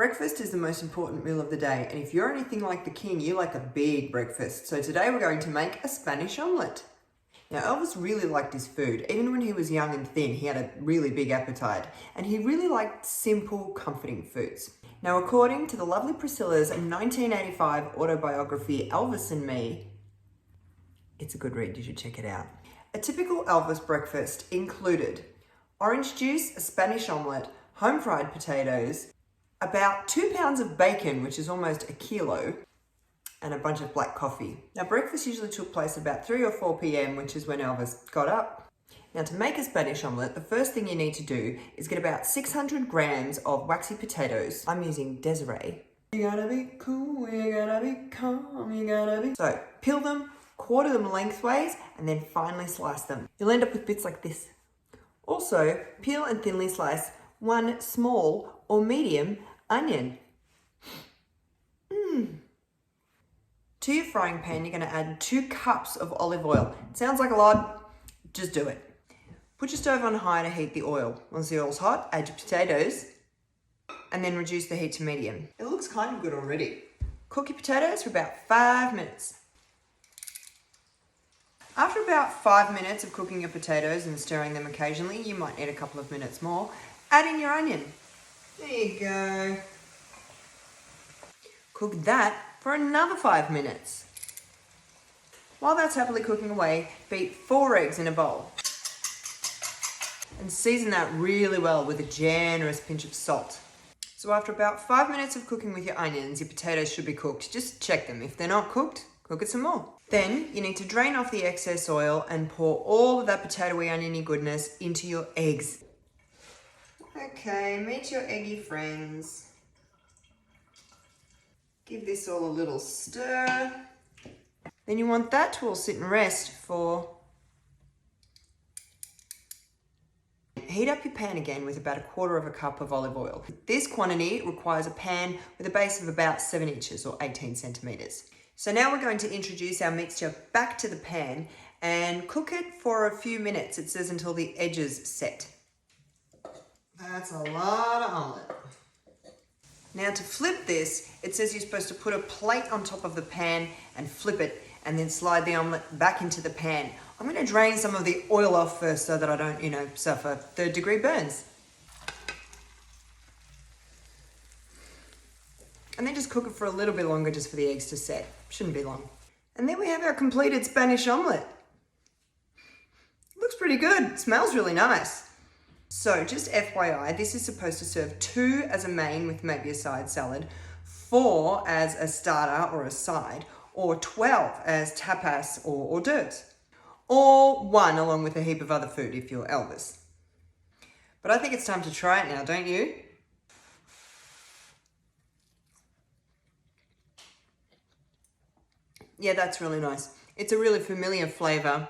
Breakfast is the most important meal of the day, and if you're anything like the king, you like a big breakfast. So today we're going to make a Spanish omelette. Now Elvis really liked his food. Even when he was young and thin, he had a really big appetite, and he really liked simple, comforting foods. Now according to the lovely Priscilla's 1985 autobiography, Elvis and Me, it's a good read, you should check it out. A typical Elvis breakfast included orange juice, a Spanish omelette, home fried potatoes, about 2 pounds of bacon, which is almost a kilo, and a bunch of black coffee. Now breakfast usually took place about 3 or 4 p.m, which is when Elvis got up. Now to make a Spanish omelette, the first thing you need to do is get about 600 grams of waxy potatoes. I'm using Desiree. You gotta be cool, you gotta be calm, you gotta be... So peel them, quarter them lengthways, and then finely slice them. You'll end up with bits like this. Also, peel and thinly slice 1 small or medium onion. To your frying pan, you're going to add 2 cups of olive oil. It sounds like a lot, just do it. Put your stove on high to heat the oil. Once the oil's hot, add your potatoes and then reduce the heat to medium. It looks kind of good already. Cook your potatoes for about 5 minutes. After about 5 minutes of cooking your potatoes and stirring them occasionally, you might need a couple of minutes more, add in your onion. There you go. Cook that for another 5 minutes. While that's happily cooking away, beat 4 eggs in a bowl. And season that really well with a generous pinch of salt. So after about 5 minutes of cooking with your onions, your potatoes should be cooked. Just check them. If they're not cooked, cook it some more. Then you need to drain off the excess oil and pour all of that potatoey oniony goodness into your eggs. Okay, meet your eggy friends. Give this all a little stir. Then you want that to all sit and rest for... Heat up your pan again with about 1/4 cup of olive oil. This quantity requires a pan with a base of about 7 inches or 18 centimeters. So now we're going to introduce our mixture back to the pan and cook it for a few minutes. It says until the edges set. That's a lot of omelette. Now to flip this, it says you're supposed to put a plate on top of the pan and flip it and then slide the omelette back into the pan. I'm going to drain some of the oil off first so that I don't, suffer 3rd-degree burns. And then just cook it for a little bit longer just for the eggs to set. Shouldn't be long. And then we have our completed Spanish omelette. Looks pretty good. Smells really nice. So just FYI, this is supposed to serve 2 as a main with maybe a side salad, 4 as a starter or a side, or 12 as tapas or hors d'oeuvres, or 1 along with a heap of other food if you're Elvis. But I think it's time to try it now, don't you? Yeah, that's really nice. It's a really familiar flavor.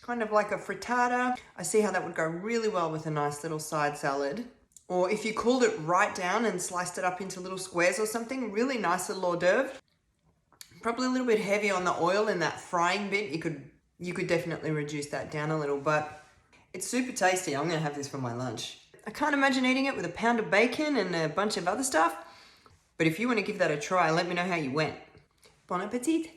Kind of like a frittata. I see how that would go really well with a nice little side salad. Or if you cooled it right down and sliced it up into little squares or something, really nice little hors d'oeuvre. Probably a little bit heavy on the oil in that frying bit. You could definitely reduce that down a little, but it's super tasty. I'm gonna have this for my lunch. I can't imagine eating it with a pound of bacon and a bunch of other stuff. But if you want to give that a try, let me know how you went. Bon appetit.